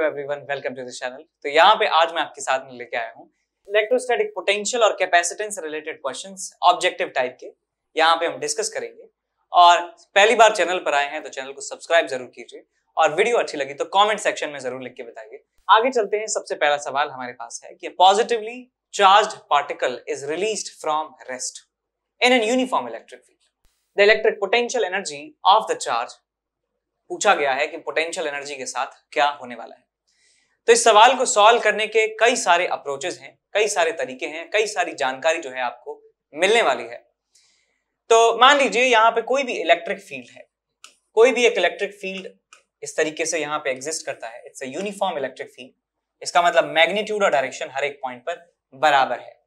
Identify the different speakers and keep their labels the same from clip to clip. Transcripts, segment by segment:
Speaker 1: Everyone, welcome to the channel. तो यहाँ पे आज मैं आपके साथ में लेके आया हूँ इलेक्ट्रोस्टैटिक पोटेंशियल और कैपेसिटेंस से रिलेटेड क्वेश्चंस ऑब्जेक्टिव टाइप के। यहाँ पे हम डिस्कस करेंगे और पहली बार चैनल पर आए हैं तो चैनल को सब्सक्राइब जरूर कीजिए और वीडियो अच्छी लगी तो कमेंट सेक्शन में जरूर लिख के बताइए। आगे चलते हैं। सबसे पहला सवाल हमारे पास है कि positively charged particle is released from rest in an uniform electric field. The electric potential energy of the charge पूछा गया है कि पोटेंशियल एनर्जी के साथ क्या होने वाला है। तो इस सवाल को सॉल्व करने के कई सारे अप्रोचेस हैं, कई सारे तरीके हैं, कई सारी जानकारी जो है आपको मिलने वाली है। तो मान लीजिए यहाँ पे कोई भी इलेक्ट्रिक फील्ड है, कोई भी एक इलेक्ट्रिक फील्ड इस तरीके से यहाँ पे एग्जिस्ट करता है। It's a uniform electric field. इसका मतलब मैग्नीट्यूड और डायरेक्शन हर एक पॉइंट पर बराबर है।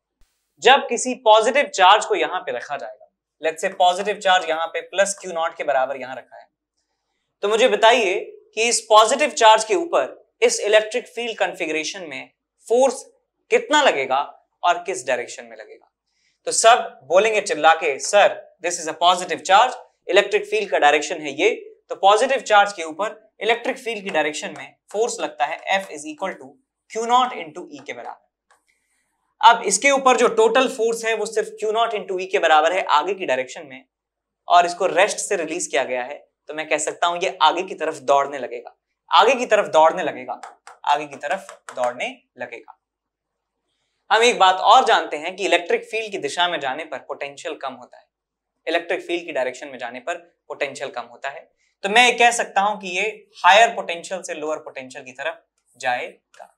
Speaker 1: जब किसी पॉजिटिव चार्ज को यहाँ पे रखा जाएगा, लेट्स से पॉजिटिव चार्ज यहाँ पे प्लस क्यू नॉट के बराबर यहाँ रखा है, तो मुझे बताइए कि इस पॉजिटिव चार्ज के ऊपर इस इलेक्ट्रिक फील्ड कॉन्फ़िगरेशन में फोर्स कितना लगेगा और किस डायरेक्शन में लगेगा। तो सब बोलेंगे चिल्ला के, sir this is a positive charge, electric field का डायरेक्शन है ये, तो पॉजिटिव चार्ज के ऊपर इलेक्ट्रिक फील्ड की डायरेक्शन में फोर्स लगता है F is equal to q naught into E के बराबर। अब इसके ऊपर जो टोटल फोर्स है वो सिर्फ क्यू नॉट इंटू ई के बराबर है आगे की डायरेक्शन में, और इसको रेस्ट से रिलीज किया गया है, तो मैं कह सकता हूं ये आगे की तरफ दौड़ने लगेगा, आगे की तरफ दौड़ने लगेगा, आगे की तरफ दौड़ने लगेगा। हम एक बात और जानते हैं कि इलेक्ट्रिक फील्ड की दिशा में जाने पर पोटेंशियल कम होता है, इलेक्ट्रिक फील्ड की डायरेक्शन में जाने पर पोटेंशियल कम होता है। तो मैं कह सकता हूं कि ये हायर पोटेंशियल से लोअर पोटेंशियल की तरफ जाएगा।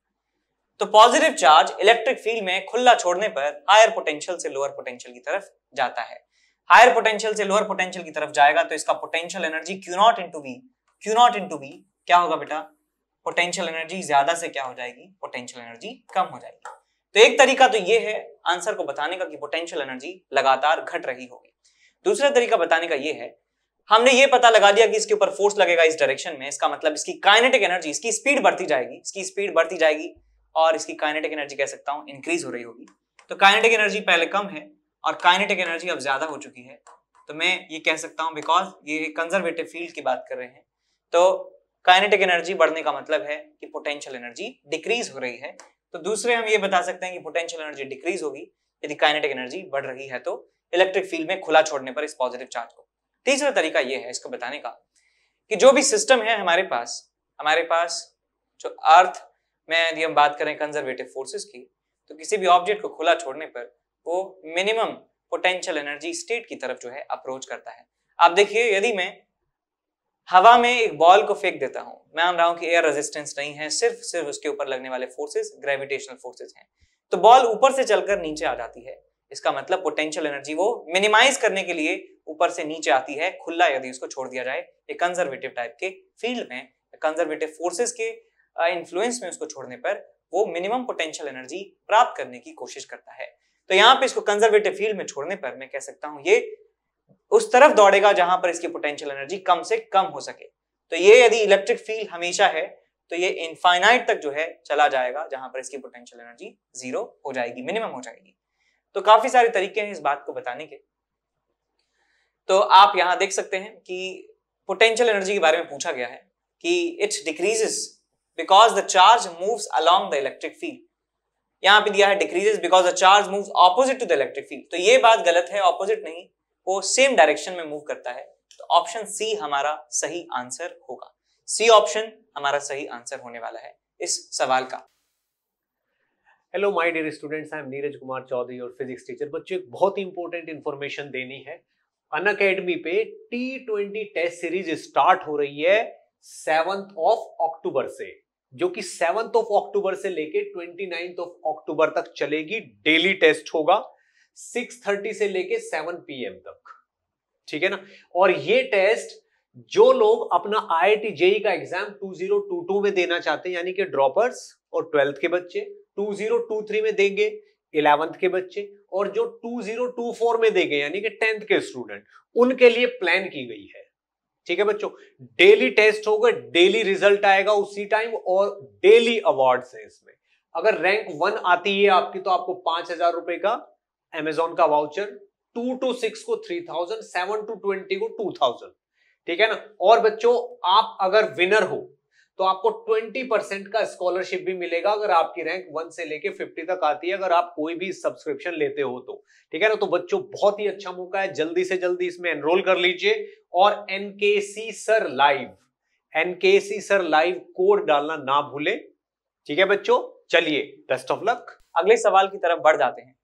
Speaker 1: तो पॉजिटिव चार्ज इलेक्ट्रिक फील्ड में खुला छोड़ने पर हायर पोटेंशियल से लोअर पोटेंशियल की तरफ जाता है। हायर पोटेंशियल से लोअर पोटेंशियल की तरफ जाएगा तो इसका potential energy Q not into V, Q not into V क्या होगा बेटा, पोटेंशियल एनर्जी ज्यादा से क्या हो जाएगी, पोटेंशियल एनर्जी कम हो जाएगी। तो एक तरीका तो ये है आंसर को बताने का कि पोटेंशियल एनर्जी लगातार घट रही होगी। दूसरा तरीका बताने का ये है, हमने ये पता लगा दिया कि इसके ऊपर फोर्स लगेगा इस डायरेक्शन में, इसका मतलब इसकी काइनेटिक एनर्जी, इसकी स्पीड बढ़ती जाएगी, इसकी स्पीड बढ़ती जाएगी और इसकी काइनेटिक एनर्जी कह सकता हूं इंक्रीज हो रही होगी। तो काइनेटिक एनर्जी पहले कम है और काइनेटिक एनर्जी अब ज्यादा हो चुकी है, तो मैं ये कह सकता हूं बिकॉज ये कंजर्वेटिव फील्ड की बात कर रहे हैं, तो काइनेटिक एनर्जी बढ़ने का मतलब है कि पोटेंशियल एनर्जी डिक्रीज हो रही है। तो दूसरे हम ये बता सकते हैं कि पोटेंशियल एनर्जी डिक्रीज होगी यदि काइनेटिक एनर्जी बढ़ रही है, तो इलेक्ट्रिक फील्ड में खुला छोड़ने पर इस पॉजिटिव चार्ज को। तीसरा तरीका ये है इसको बताने का कि जो भी सिस्टम है हमारे पास जो अर्थ में यदि हम बात करें कंजर्वेटिव फोर्सेस की, तो किसी भी ऑब्जेक्ट को खुला छोड़ने पर वो मिनिमम पोटेंशियल एनर्जी स्टेट की तरफ जो है अप्रोच करता है। आप देखिए, यदि मैं हवा में एक बॉल को फेंक देता हूं, मान रहा हूं कि एयर रेजिस्टेंस नहीं है, सिर्फ उसके ऊपर लगने वाले फोर्सेस ग्रेविटेशनल फोर्सेस हैं, तो बॉल ऊपर से चलकर नीचे आ जाती है। इसका मतलब पोटेंशियल एनर्जी वो मिनिमाइज करने के लिए ऊपर से नीचे आती है खुला यदि उसको छोड़ दिया जाए एक कंजर्वेटिव टाइप के फील्ड में, कंजर्वेटिव फोर्सेस के इन्फ्लुएंस में उसको छोड़ने पर वो मिनिमम पोटेंशियल एनर्जी प्राप्त करने की कोशिश करता है। तो यहाँ पे इसको कंजर्वेटिव फील्ड में छोड़ने पर मैं कह सकता हूं ये उस तरफ दौड़ेगा जहां पर इसकी पोटेंशियल एनर्जी कम से कम हो सके। तो ये यदि इलेक्ट्रिक फील्ड हमेशा है तो ये इनफाइनाइट तक जो है चला जाएगा, जहां पर इसकी पोटेंशियल एनर्जी जीरो हो जाएगी, मिनिमम हो जाएगी। तो काफी सारे तरीके हैं इस बात को बताने के। तो आप यहां देख सकते हैं कि पोटेंशियल एनर्जी के बारे में पूछा गया है कि it decreases because the charge moves along the electric field. यहां पे दिया है decreases because the charge moves opposite to the electric field, तो ये बात गलत है, ऑपोजिट नहीं, वो सेम डायरेक्शन में मूव करता है। तो ऑप्शन सी हमारा सही आंसर होगा। सी ऑप्शन हमारा सही आंसर होने वाला है इस सवाल का।
Speaker 2: Hello my dear students, I am Neeraj Kumar Chaudhary और फिजिक्स टीचर। बच्चों एक बहुत ही इंपॉर्टेंट इंफॉर्मेशन देनी है। अनअकैडमी पे T20 टेस्ट सीरीज स्टार्ट हो रही है 7th of अक्टूबर से, जो कि 7th of अक्टूबर से लेके 29th of अक्टूबर तक चलेगी। डेली टेस्ट होगा 6:30 से लेके 7 PM तक, ठीक है ना। और ये टेस्ट जो लोग अपना IIT JEE का एग्जाम 2022 में देना चाहते हैं, यानी कि ड्रॉपर्स और 12th के बच्चे, 2023 में देंगे 11th के बच्चे, और जो 2024 में देंगे यानी कि 10th के स्टूडेंट, उनके लिए प्लान की गई है, ठीक है बच्चों। डेली टेस्ट होगा, डेली रिजल्ट आएगा उसी टाइम और डेली अवार्ड्स हैं इसमें। अगर रैंक 1 आती है आपकी तो आपको 5,000 रुपए का अमेजॉन का वाउचर, 2 to 6 को 3,000, 7 to 20 को 2,000, ठीक है ना। और बच्चों आप अगर विनर हो तो आपको 20% का स्कॉलरशिप भी मिलेगा अगर आपकी रैंक 1 से लेके 50 तक आती है, अगर आप कोई भी सब्सक्रिप्शन लेते हो तो। ठीक है ना, तो बच्चों बहुत ही अच्छा मौका है, जल्दी से जल्दी इसमें एनरोल कर लीजिए। और एनकेसी सर लाइव कोड डालना ना भूलें। ठीक है बच्चों, चलिए बेस्ट ऑफ लक।
Speaker 1: अगले सवाल की तरफ बढ़ जाते हैं।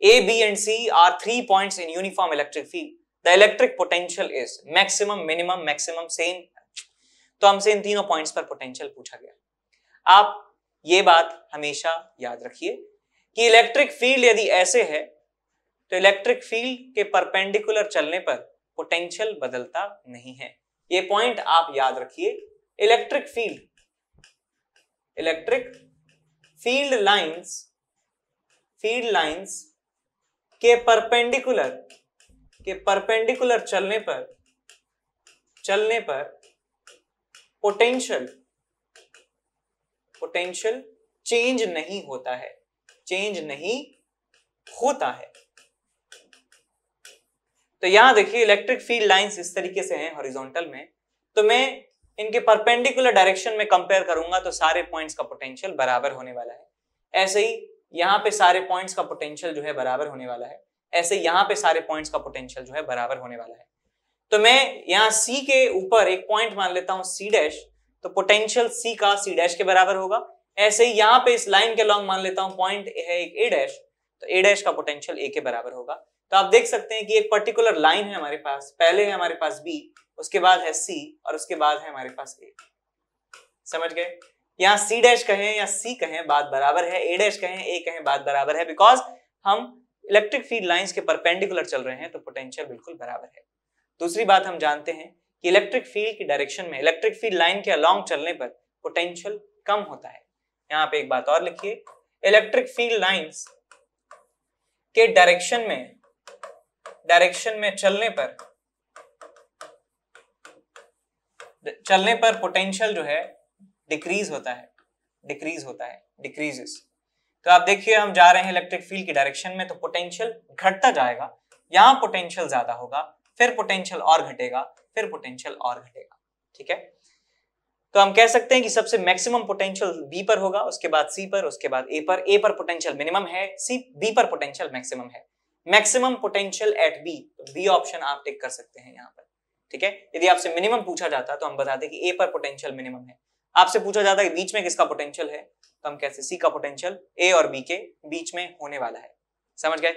Speaker 1: A, B and C are 3 points in uniform electric field. The electric potential is maximum, minimum, maximum, same. तो हमसे इन तीनों पॉइंट्स पर पोटेंशियल पूछा गया। आप ये बात हमेशा याद रखिए कि इलेक्ट्रिक फील्ड यदि ऐसे है तो इलेक्ट्रिक फील्ड के परपेंडिकुलर चलने पर पोटेंशियल बदलता नहीं है। ये पॉइंट आप याद रखिए। इलेक्ट्रिक फील्ड लाइंस के परपेंडिकुलर चलने पर पोटेंशियल चेंज नहीं होता है। तो यहां देखिए इलेक्ट्रिक फील्ड लाइंस इस तरीके से हैं हॉरिजॉन्टल में, तो मैं इनके परपेंडिकुलर डायरेक्शन में कंपेयर करूंगा तो सारे पॉइंट्स का पोटेंशियल बराबर होने वाला है। ऐसे ही यहां पे सारे पॉइंट्स का पोटेंशियल जो है बराबर होने वाला है। ऐसे यहां पे सारे पॉइंट्स का पोटेंशियल जो है बराबर होने वाला है। तो मैं यहां C के ऊपर एक पॉइंट मान लेता हूं C डैश, तो पोटेंशियल C का C डैश के बराबर होगा। ऐसे ही यहां पे इस लाइन के लॉन्ग मान लेता हूं पॉइंट है एक A डैश, तो A डैश का पोटेंशियल A के बराबर होगा। तो आप देख सकते हैं कि एक पर्टिकुलर लाइन है हमारे पास, पहले है हमारे पास B, उसके बाद है C और उसके बाद है हमारे पास A। समझ गए? यहाँ C डैश कहें या C कहें बात बराबर है, A डैश कहें A कहें बात बराबर है, बिकॉज हम इलेक्ट्रिक फील्ड लाइंस के परपेंडिकुलर चल रहे हैं तो पोटेंशियल बिल्कुल बराबर है। दूसरी बात हम जानते हैं कि इलेक्ट्रिक फील्ड की डायरेक्शन में इलेक्ट्रिक फील्ड लाइन के अलोंग चलने पर पोटेंशियल कम होता है। यहाँ पे एक बात और लिखिए, इलेक्ट्रिक फील्ड लाइंस के डायरेक्शन में चलने पर पोटेंशियल जो है डिक्रीजेस। तो आप देखिए हम जा रहे हैं इलेक्ट्रिक फील्ड की डायरेक्शन में, तो पोटेंशियल घटता जाएगा। यहां पोटेंशियल ज्यादा होगा, फिर पोटेंशियल और घटेगा, फिर पोटेंशियल और घटेगा। ठीक है, तो हम कह सकते हैं कि सबसे मैक्सिमम पोटेंशियल B पर होगा, उसके बाद C पर, उसके बाद A पर पोटेंशियल मिनिमम है, B पर पोटेंशियल मैक्सिमम है। मैक्सिमम पोटेंशियल एट B, तो B ऑप्शन आप टिक कर सकते हैं यहाँ पर। ठीक है, यदि आपसे मिनिमम पूछा जाता तो हम बता दें कि A पर पोटेंशियल मिनिमम है। आपसे पूछा जाता है कि बीच में किसका पोटेंशियल है, तो हम कैसे C का पोटेंशियल A और B के बीच में होने वाला है। समझ गए?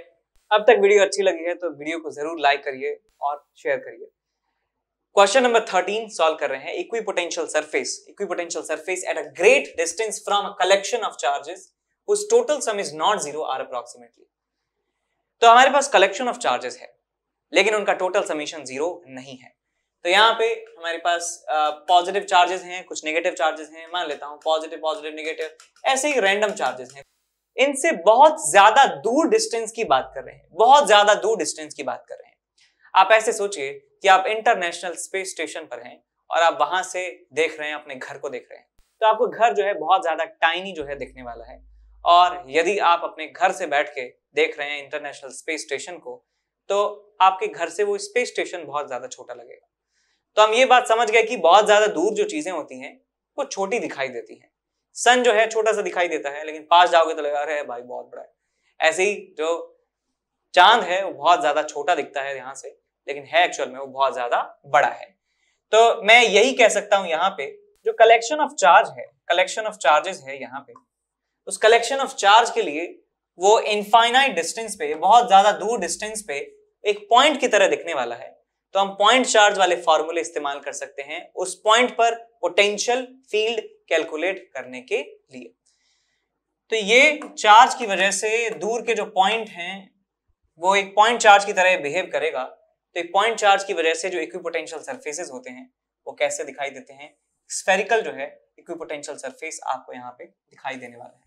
Speaker 1: अब तक वीडियो अच्छी लगी है तो वीडियो को जरूर लाइक करिए और शेयर करिए। क्वेश्चन नंबर 13 सॉल्व कर रहे हैं। Equipotential surface at a great distance from a collection of charges whose total sum is not zero are approximately। तो हमारे पास कलेक्शन ऑफ चार्जेस है लेकिन उनका टोटल समीशन 0 नहीं है। तो यहाँ पे हमारे पास पॉजिटिव चार्जेस हैं, कुछ नेगेटिव चार्जेस हैं, मान लेता हूँ पॉजिटिव नेगेटिव, ऐसे ही रैंडम चार्जेस हैं। इनसे बहुत ज्यादा दूर डिस्टेंस की बात कर रहे हैं, आप ऐसे सोचिए कि आप इंटरनेशनल स्पेस स्टेशन पर हैं और आप वहां से देख रहे हैं, अपने घर को देख रहे हैं, तो आपको घर जो है बहुत ज्यादा टाइनी जो है दिखने वाला है। और यदि आप अपने घर से बैठ के देख रहे हैं इंटरनेशनल स्पेस स्टेशन को, तो आपके घर से वो स्पेस स्टेशन बहुत ज्यादा छोटा लगेगा। तो हम ये बात समझ गए कि बहुत ज्यादा दूर जो चीजें होती हैं वो छोटी दिखाई देती हैं। सन जो है छोटा सा दिखाई देता है, लेकिन पास जाओगे तो लगा अरे भाई बहुत बड़ा है। ऐसे ही जो चांद है वो बहुत ज्यादा छोटा दिखता है यहाँ से, लेकिन है एक्चुअल में वो बहुत ज्यादा बड़ा है। तो मैं यही कह सकता हूं यहाँ पे जो कलेक्शन ऑफ चार्जेस है यहाँ पे, उस कलेक्शन ऑफ चार्ज के लिए वो इनफाइनाइट डिस्टेंस पे, बहुत ज्यादा दूर डिस्टेंस पे एक पॉइंट की तरह दिखने वाला है। तो हम पॉइंट चार्ज वाले फॉर्मूले इस्तेमाल कर सकते हैं उस पॉइंट पर पोटेंशियल फील्ड कैलकुलेट करने के लिए। तो ये चार्ज की वजह से दूर के जो पॉइंट हैं वो एक पॉइंट चार्ज की तरह बिहेव करेगा। तो एक पॉइंट चार्ज की वजह से जो इक्विपोटेंशियल सरफेसेस होते हैं वो कैसे दिखाई देते हैं, स्फेरिकल जो है इक्विपोटेंशियल सरफेस आपको यहाँ पे दिखाई देने वाला है।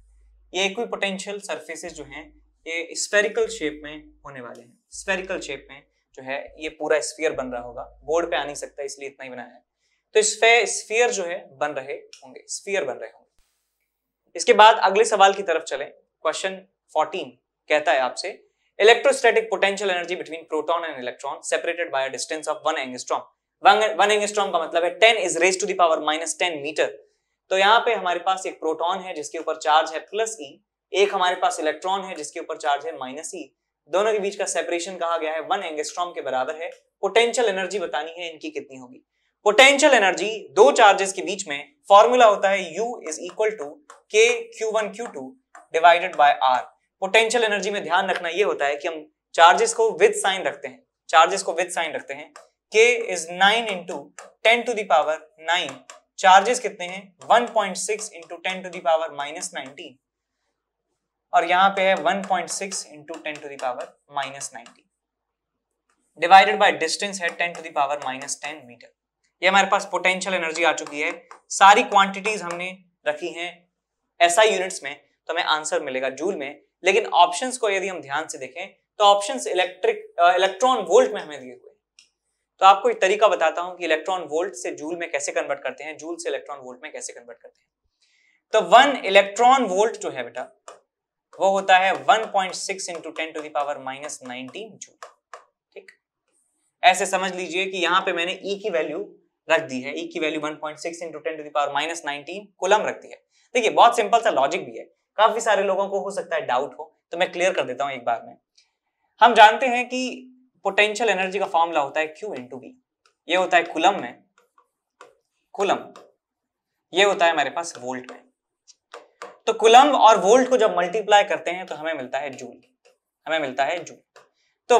Speaker 1: ये इक्विपोटेंशियल सरफेसेस जो हैं ये स्फेरिकल शेप में होने वाले हैं। स्फेरिकल शेप में जो है ये पूरा स्फीयर बन रहा होगा, बोर्ड पे आ नहीं सकता इसलिए इतना ही बनाया है। तो स्फीयर जो है बन रहे होंगे। इसके बाद अगले सवाल की तरफ चलें। क्वेश्चन 14 कहता है आपसे electrostatic potential energy between proton and electron separated by a distance of 1 angstrom. 1 angstrom का मतलब है 10 is raised to the power -10 metre. तो यहाँ पे हमारे पास एक प्रोटॉन है जिसके ऊपर चार्ज है +E, एक हमारे पास इलेक्ट्रॉन है जिसके ऊपर चार्ज है -E। दोनों के बीच का सेपरेशन कहा गया है 1 एंगस्ट्रॉम के बराबर है। पोटेंशियल एनर्जी बतानी है इनकी कितनी होगी। पोटेंशियल एनर्जी दो चार्जेस के बीच में फॉर्मूला होता है U = K Q1 Q2 divided by R। Potential energy में ध्यान रखना ये होता है कि हम चार्जेस को विद साइन रखते हैं, K is 9 into 10 to the power 9। Charges कितने हैं 1.6 into 10 to the power -19 और यहां पे है 1.6 into 10 to the power -19 divided by distance है 10 to the power -10 मीटर। ये हमारे पास पोटेंशियल एनर्जी आ चुकी है। सारी क्वांटिटीज हमने रखी हैं SI यूनिट्स में, तो हमें आंसर मिलेगा जूल में। लेकिन ऑप्शंस को यदि हम ध्यान से देखें तो ऑप्शंस इलेक्ट्रॉन वोल्ट में हमें दिए हुए। तो आपको एक तरीका बताता हूं कि इलेक्ट्रॉन वोल्ट से जूल में कैसे कन्वर्ट करते हैं, जूल से इलेक्ट्रॉन वोल्ट में कैसे कन्वर्ट करते हैं। तो 1 इलेक्ट्रॉन वोल्ट जो है बेटा वो होता है 1.6 into 10 to the power -19 joule. ठीक, ऐसे समझ लीजिए कि यहां पे मैंने E की वैल्यू रख दी है। E की value 1.6 into 10 to the power -19 coulomb रख दी है। देखिए बहुत सिंपल सा लॉजिक भी है, काफी सारे लोगों को हो सकता है डाउट हो, तो मैं क्लियर कर देता हूं एक बार में। हम जानते हैं कि पोटेंशियल एनर्जी का फॉर्मूला होता है Q into V। ये होता है कूलम में, ये होता है हमारे पास वोल्ट में। तो कूलम और वोल्ट को जब मल्टीप्लाई करते हैं तो हमें मिलता है जूल, तो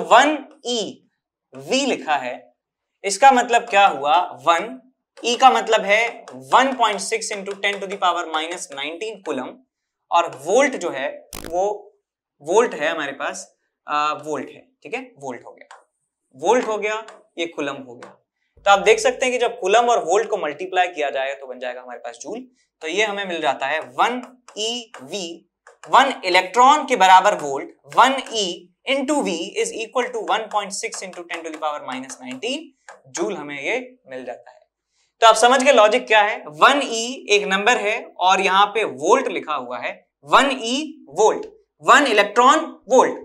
Speaker 1: 1 लिखा है। इसका मतलब क्या हुआ 1 का मतलब है 1.6 into 10 to the power -19 coulomb, और वोल्ट जो है वो वोल्ट है हमारे पास, वोल्ट है। ठीक है, वोल्ट हो गया, ये कूलम हो गया। तो आप देख सकते हैं कि जब कूलम और वोल्ट को मल्टीप्लाई किया जाएगा तो बन जाएगा हमारे पास जूल। तो ये हमें मिल जाता है 1 eV, 1 इलेक्ट्रॉन के बराबर volt, 1 E into V is equal to 1.6 into 10 to the power -19 joule हमें ये मिल जाता है। तो आप समझ गए लॉजिक क्या है। 1E एक नंबर है और यहाँ पे वोल्ट लिखा हुआ है, 1E वोल्ट, 1 इलेक्ट्रॉन वोल्ट,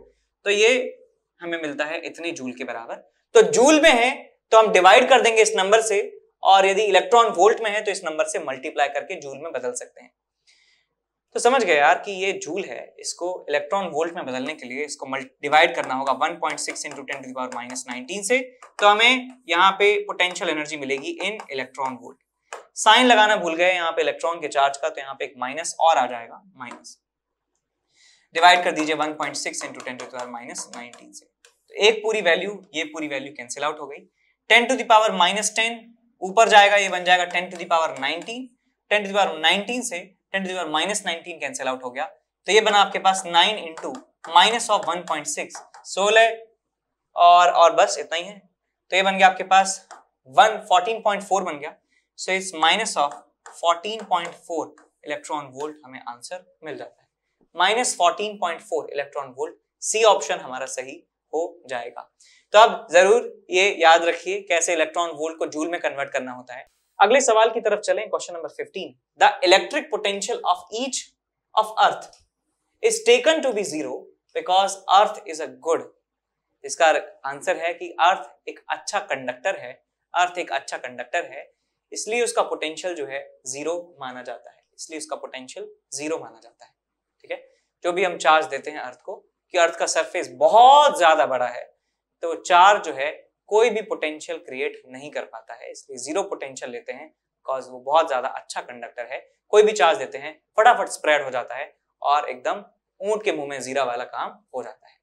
Speaker 1: तो ये हमें मिलता है इतने जूल के बराबर। तो जूल में है तो हम डिवाइड कर देंगे इस नंबर से, और यदि इलेक्ट्रॉन वोल्ट में है तो इस नंबर से मल्टीप्लाई करके जूल में बदल सकते हैं। तो समझ गए यार कि ये जूल है, इसको इलेक्ट्रॉन वोल्ट में बदलने के लिए इसको डिवाइड करना होगा 1.6 into 10 to the power -19 से, तो हमें यहाँ पे पोटेंशियल एनर्जी मिलेगी इन इलेक्ट्रॉन वोल्ट। साइन लगाना भूल गए यहाँ पे इलेक्ट्रॉन के चार्ज का, तो यहाँ पे एक माइनस और आ जाएगा, माइनस डिवाइड कर दीजिए 1.6 into 10 to the power -19 से। तो एक पूरी वैल्यू, ये पूरी वैल्यू कैंसिल आउट हो गई। 10 to the power -10 ऊपर जाएगा, ये बन जाएगा 10 to the power 19, 10 to the power 19 से 10 to the power -19 cancel out हो गया। तो ये बना आपके पास 9 into -1.6 16, और बस इतना ही है। तो ये बन गया आपके पास 14.4 बन गया। सो इस -14.4 इलेक्ट्रॉन वोल्ट हमें आंसर मिल जाता है। -14.4 इलेक्ट्रॉन वोल्ट, सी ऑप्शन हमारा सही हो जाएगा। तो अब जरूर ये याद रखिए कैसे इलेक्ट्रॉन वोल्ट को जूल में कन्वर्ट करना होता है। अगले सवाल की तरफ चलें, question number 15। The electric potential of each of earth is taken to be 0 because earth is a good. इसका आंसर है कि अर्थ एक अच्छा कंडक्टर है, इसलिए उसका पोटेंशियल जो है 0 माना जाता है, ठीक है। जो भी हम चार्ज देते हैं अर्थ को, कि अर्थ का सरफेस बहुत ज्यादा बड़ा है, तो चार्ज जो है कोई भी पोटेंशियल क्रिएट नहीं कर पाता है, इसलिए 0 पोटेंशियल लेते हैं बिकॉज वो बहुत ज्यादा अच्छा कंडक्टर है। कोई भी चार्ज देते हैं फटाफट स्प्रेड हो जाता है और एकदम ऊंट के मुंह में जीरा वाला काम हो जाता है।